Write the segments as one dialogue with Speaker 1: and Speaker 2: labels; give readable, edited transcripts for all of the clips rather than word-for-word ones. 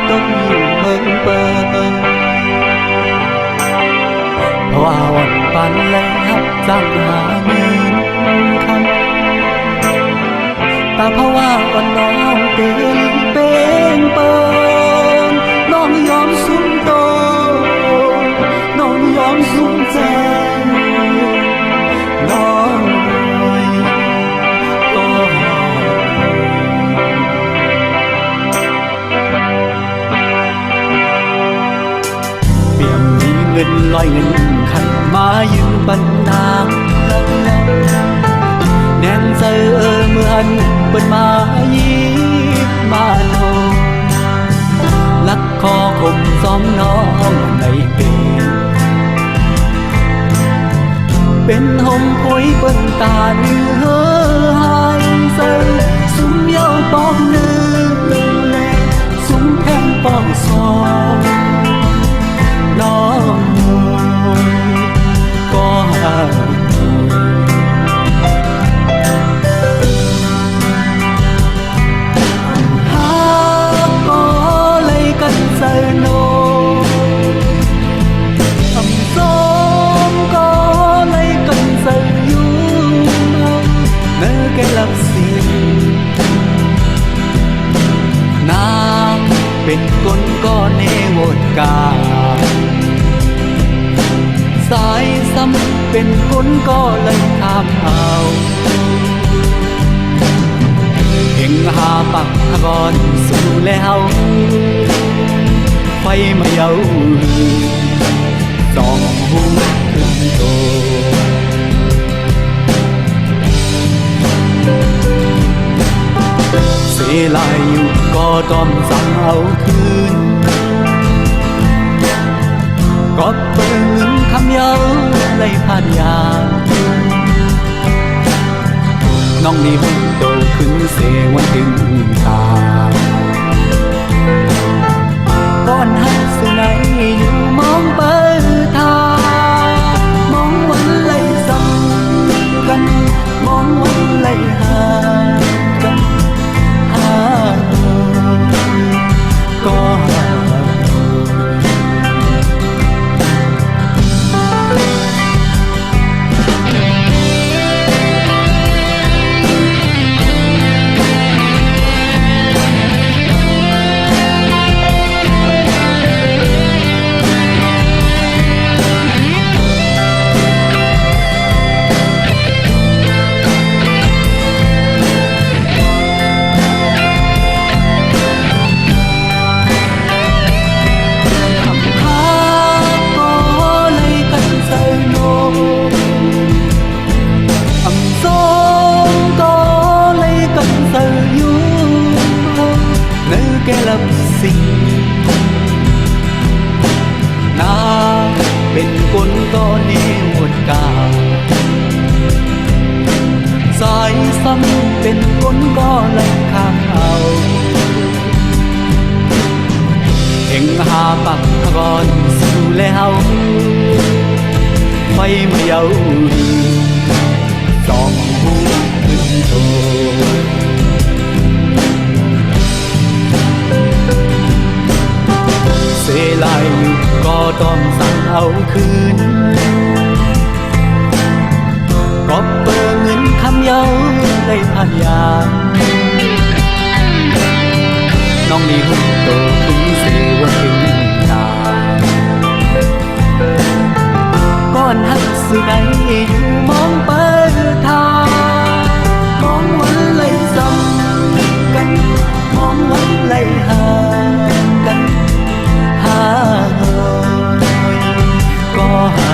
Speaker 1: ต้องอยู่เมืองเปิดเพราะว่าวันปันเลยฮับจ้างหาเงินคำแต่เพราะว่าวันน้องเป็นเปินน้องยอมสุ่มโตน้องยอมสุ่มใจน้องก็เปี่ยมมีเงินลอยเงินขันมายืมปันนางแน่นใจเมื่อหันเปิดมายิบมาโนลักคอคมซ้อมน้องในเป็นหงพวยเปิ้นตาเนื้อหายใส่ซุ้มเย้าปอกเนื้อซุ้มแทงปอกซองน้องก็หาก็เลยกันใส่โนทำซ้อมก็เลยกันใส่อยู่เนื้อแกลับสินางเป็นคนก็เนวดกาสายซ้ำเป็นคนก็เลยข้ามเอาเห็นหาปักก่อนสู่แล้วไฟมาเย้าสองหูขึ้นโตเสียลายอยู่ก็ต้องสั่งเอาคืนก็เปิงคำเย้าเลยผ่านยาน้องนี่หุ่นโตขึ้นเสวันถึงตาก้อนหักสุนัยอยู่มองเปิดทามองวันไหลซ้ำกันมองวันไหลห่างกันห่างก็ห่างแกลับสินาเป็นคนก็เนวดกาสายซ้ำเป็นคนก็ไหลข้ามเอาเห็นหาปักก่อนสู่แล้วไฟมาเย้าสองหูขึ้นโตเสียลายอยู่ก็ต้องสั่งเอาคืนก็เปิดเงินคำเย้าได้ผ่านยาน้องนี่หุ่นโตขึ้นเสวันถึงตาก้อนหักสุนัยอยู่มองเปิดทามองวันไหลซ้ำกันมองวันไหลห่างกันก็หา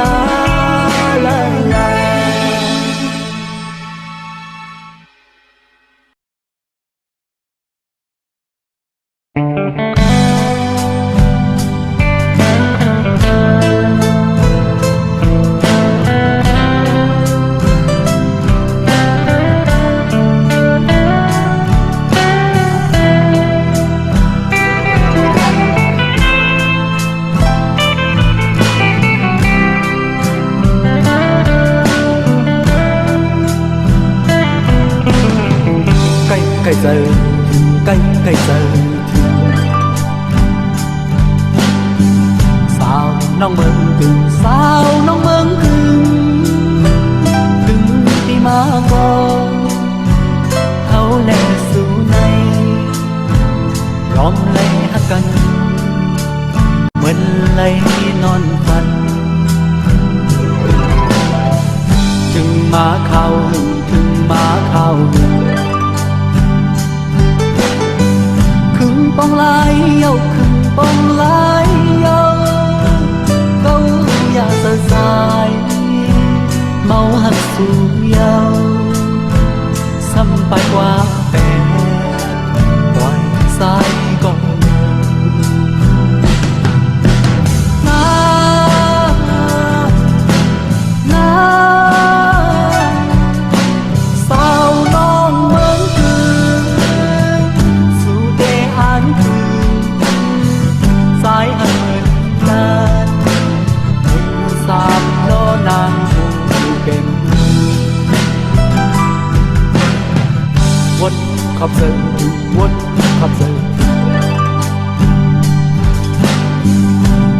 Speaker 1: la la la cây giờ cây giờ sao nong mừng cưng sao nong mừng cưng đi mà con thâu lệ su này gom lấy hát canh mình lấy non phần chừng má khao bóng lái yêu khừng bóng lái yêu câu ya sơ dài mau hắt su yêu sampai qua bè quay sai con khắp giờ muốn khắp giờ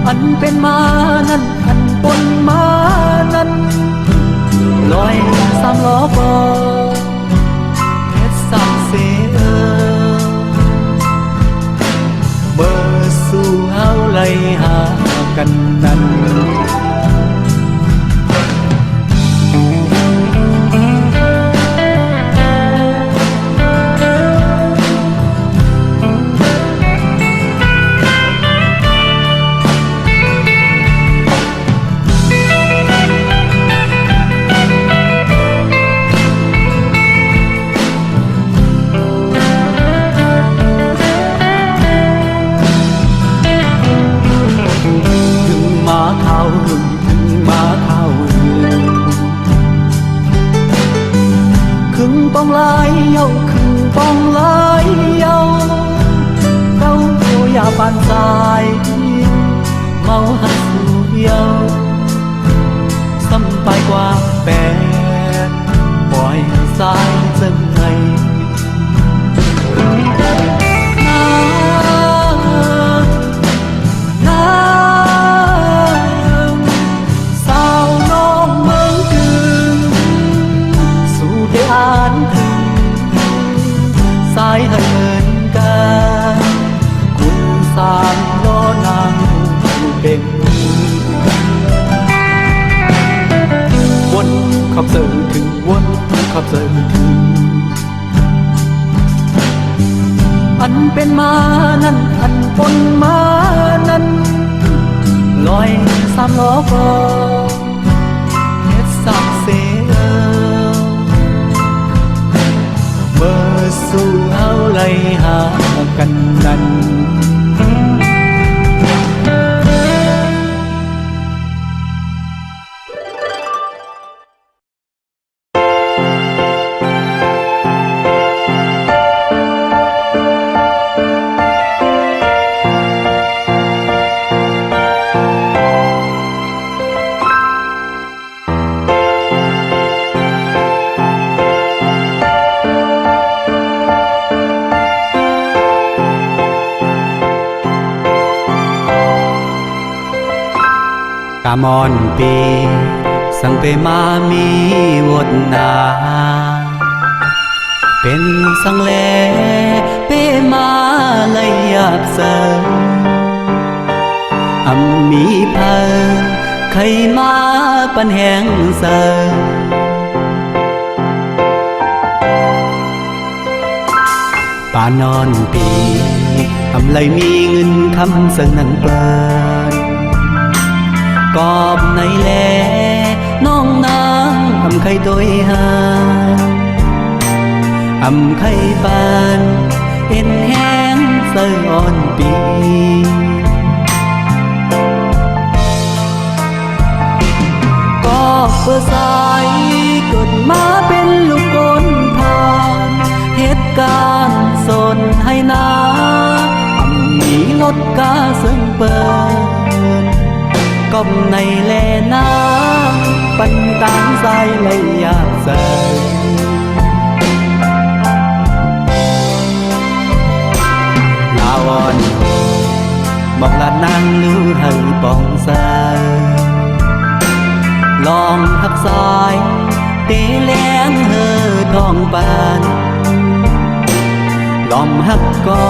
Speaker 1: anh bên máนั้นanhปนมานั้นลอยสามล้อเบอเฮ็ดสามเสียเบอร์สู่เฮาไล่หากันนั้นbóng lái yêu khừng bóng lái yêu đâu cô ya bàn dài mau hát su yêu xăm tay qua bè bòi dài dần ngày sai hơn caคุณสามล้อนางเป็นวนขับเสยถึงวนขับเสยถึงอันเป็นมานั้นอันปนมานั้นลอยสามล้อพอเฮ็ดสักเสียเบอร์สู่เฮาไล่หากันนั้นกามอนปีสังเปมามีวดนาเป็นสังเลเปมาเลยอยากเสริมอำมีเพอใครมาปันแหงเสริมป่านอนปีอำเลยมีเงินคำสังนังเปิดกอบในแลน้องนางอำไข่ตัวหาอำไข่ปานเอ็นแห้งเสื่ออ่อนปีก็เพื่อสายเกิดมาเป็นลูกคนผ่านเหตุการณ์สนให้นาอำมีรถกาซึ่งเปิดก้มในแลน้ำปันตางสายเลยอยากเสยลาวอนบอกลานางลือให้ปองเสยลองหักสายตีแรงเฮอทองปานลอมหักก็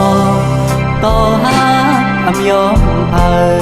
Speaker 1: ต่อหาอำยอมเพย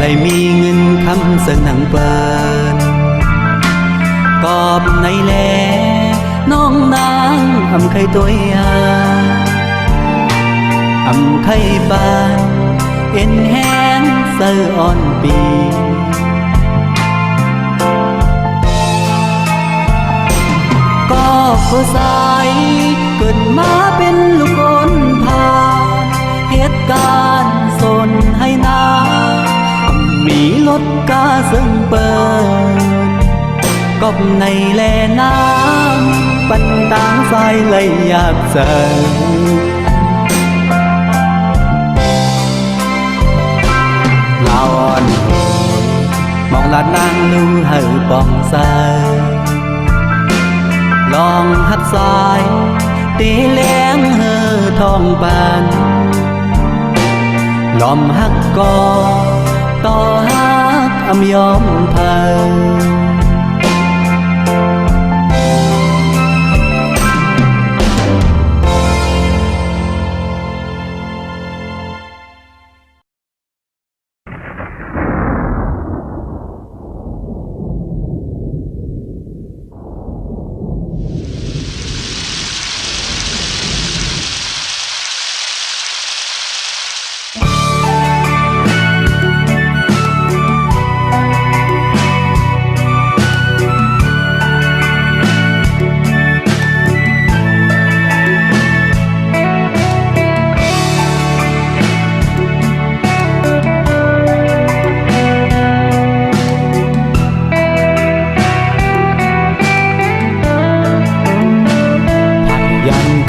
Speaker 1: เลยมีเงินคำเสนงเปินกอบในแลน้องนางอำไข่ตัวหาอำไข่ปานเอ็นแห้งเสื่ออ่อนปี อกผู้สายเกิดมาเป็นลูกคนพาเหตุการณ์สนให้นามีรถกาซึ่งเปิดกบในแลน้ำปันต่างไฟเลยอยากเจอลาอ่อนโหยมองลาดนางลูเฮอปองใสลองหัดสายตีแหลงเฮอทองปานล้อมหักกอต่อหักอำยอมเพอ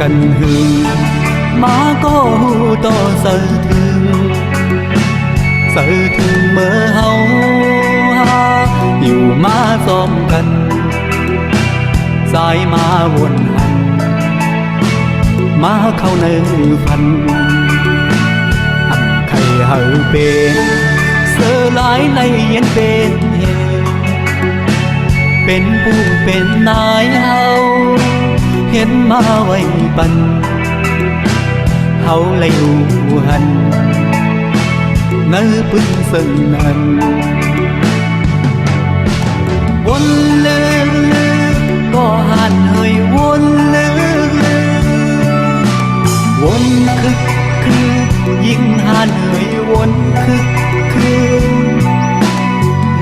Speaker 1: กันหึงมาก็หูต่อเสือถึงเมื่อเฮาหาอยู่มาซ้อมกันสายมาวนหันมาเข้าในพันอันใครเฮาเป็นเสือหลายในเย็นเป็นเหตุเป็นผู้เป็นนายเฮาเห็นมาไว้ปันเฮาเลยอยู่หันเนื้อพึ่งซึ่งนั้นวนเลือก็หันเฮยวนเลือวนคือยิ่งหันเฮยวนคือ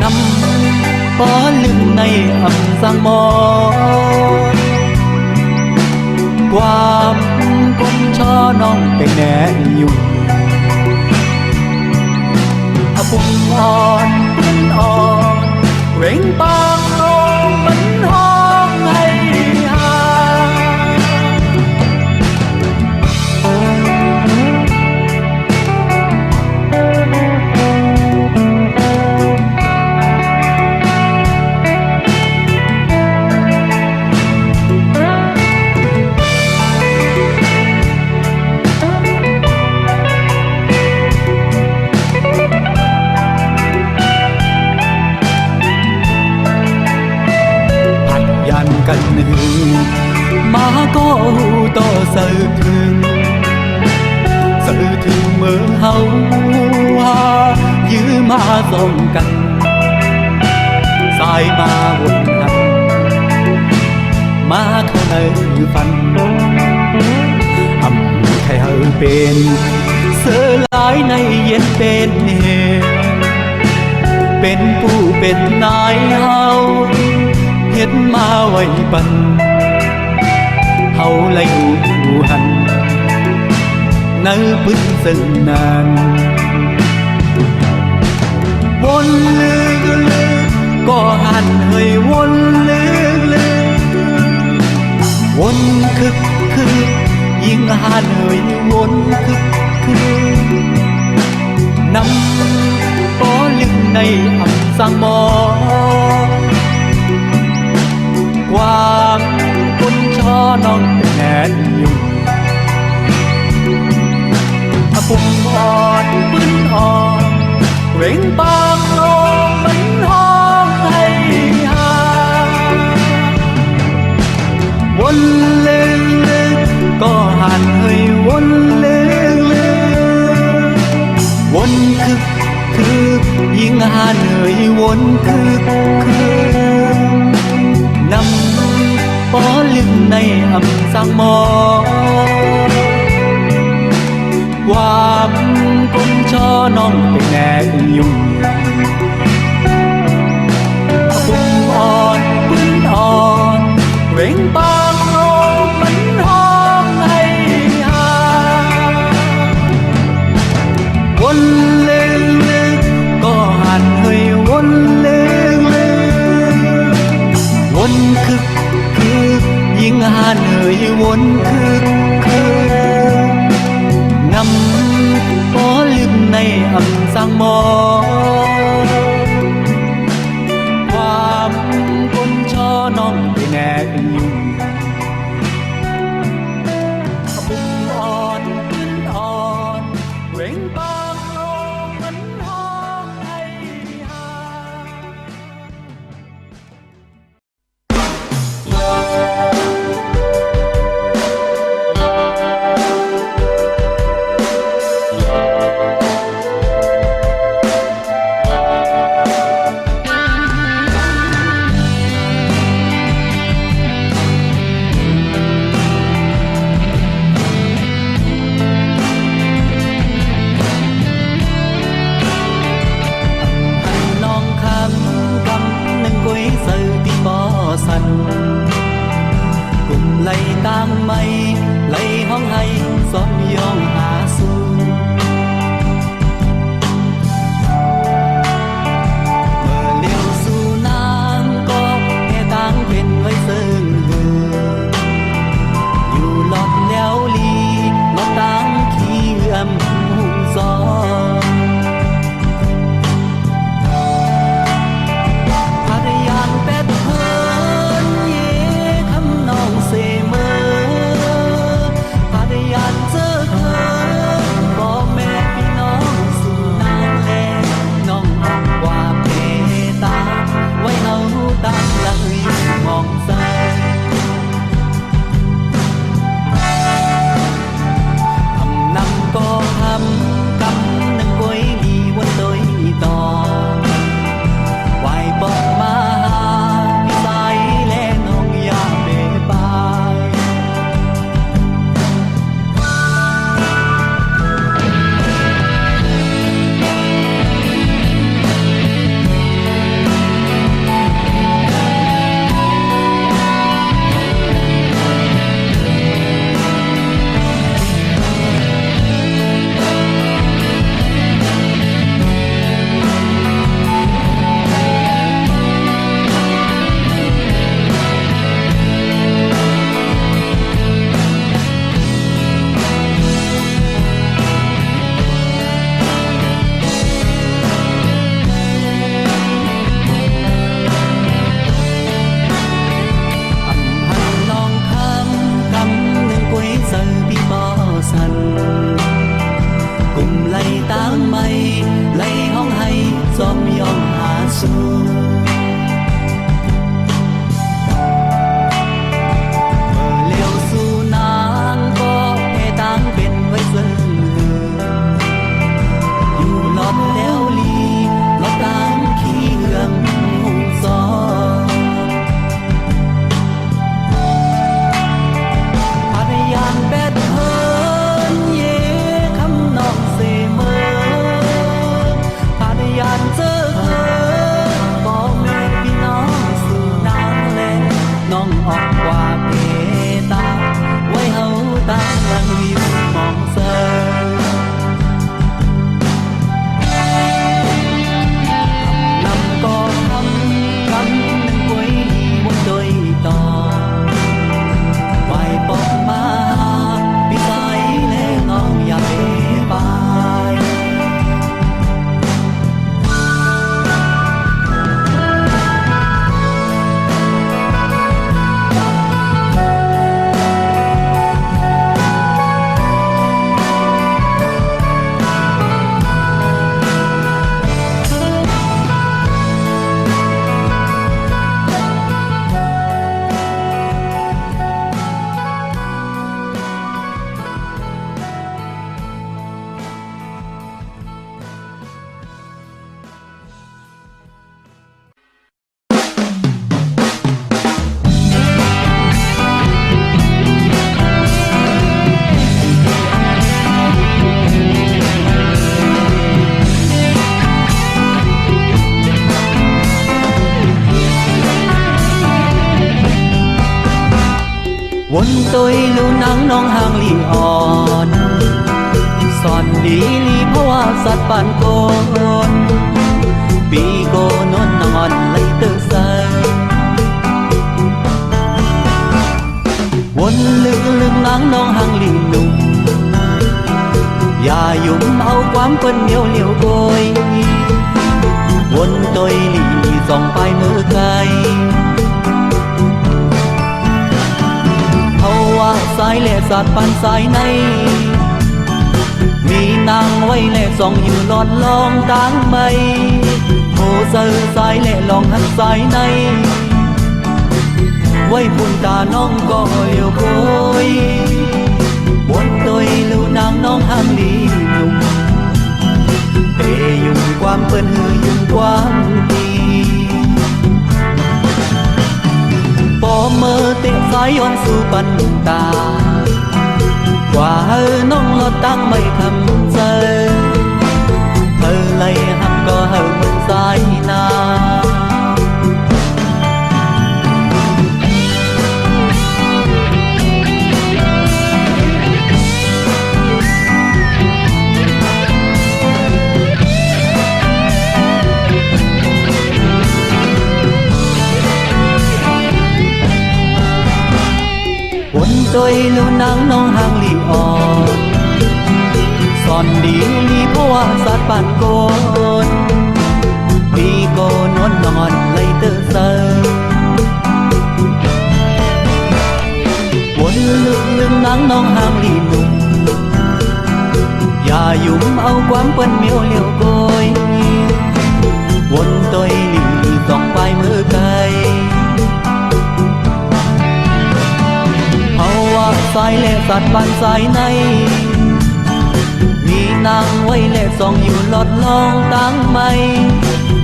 Speaker 1: นำป้อลืมในอำสังมอความกลมช่อน้องเป็นแน่อยู่ปุ่มอ่อนปืนอ่อนเร่งปากลงมันห้องให้หากันหนึ่งมาก็ต่อเสือถึงเมื่อเฮาหายื้อมาส่องกันสายมาวนกันมาเข้าในฝันอำใครเฮาเป็นเสือหลายในเย็นเป็นเหตุเป็นผู้เป็นนายเฮาเห็นมาไว้ปันเฮาเลยอยู่หันเนื้อพึ่งซึ่งนานวนลือก็หันเฮยวนลือวนคือยิ่งหันเฮยวนคือนำป้อลึกในอับสังมอความคุณช่อน้องเป็นแน่อยู่ปุ่มอ่อนปืนอ่อนเร่งปากลงมันห้องให้หาวนเลือก็หันเฮยวนเลือวนคือยิ่งหันเฮยวนคือนำป้อลึกในอำสังมอความกลมช่อน้องเป็นแน่ยุ่งปุ่มอ่อนปืนอ่อนเร่งปากล สู่เลี้ยวสู่นางก็ให้ต่างเป็นไว้ซึ่งอยู่หลอดแล้วลีหลอดตามขี้เหืองหุ่งซอพัทยานแบดเฮินเย่คำนองเสมอพัทยานเจอเฮินบอกแม่พี่น้องสู่นางแลน้องออกกว่าเปตาไว้เฮาตางลังวิวมองเซอนำก็ทำคำหนึ่งไว้บนโดยต่อไหวปอกมาพี่สายและน้องอย่าเปบาย วนตุยลูนังน้องห่างลีอ่อนสอนดีลีเพราะว่าสัตว์ปานโกนปีโกนนนอนไหลเตอใสวนลึกลึกนังน้องห่างลีหนุ่มอย่ายุ่มเอาความเปิ้นเหนียวเหลียวโกยวนตุยลีส่องไปมือไกลเอาว่าสายเล่สัตว์ปันสายในมีนางไว้เล่ส่องอยู่หลอดลองตั้งไม่โหเซอสายเล่ลองหันสายในไว้ปุ่นตาน้องก็เลี้ยวโกยวนตัวยลูนางน้องห้างลีนุ่มเตยุ่งความเปิ้นหือยุ่งความดีปอเมื่อเตะสายย้อนสู่ปันตากว่าเฮอน้องลอดตั้งไม่คำเจอเธอไล่หักก็เฮอเหมือนสายนาวนตุยลูนางน้องห่างลีอ่อนสอนดีลีเพราะว่าสัตว์ปานโกนปีโกนนนอนไหลเตอเซอวนลึกลึกนางน้องห่างลีหนุ่มอย่ายุ่มเอาความเปิ้นเหมียวเหลียวโกยวนตุยลีส่องไปมือไกลสายเล่สัตว์ปันสายในมีนางไว้เล่ส่องอยู่หลอดลองตั้งไม่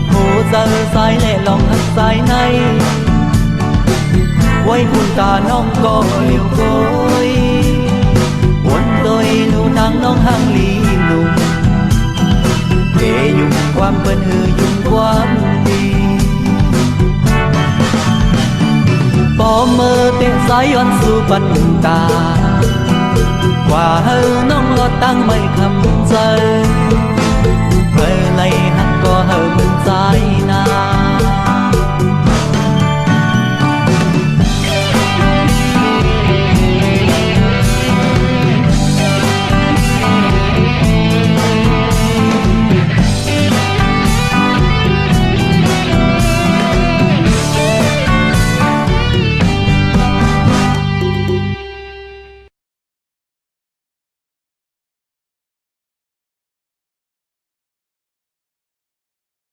Speaker 1: โหเจอสายเล่ลองหักสายในไว้คุณตาน้องก็เลี้ยวโกยวนตัวยลูนางน้องห่างลีหนุ่มเตยุ่งความเปิ้นหือยุ่งความดีปอเมื่อเตะสายย้อนสู่ปันตากว่าเฮอน้องลอดตั้งไม่คำเจอ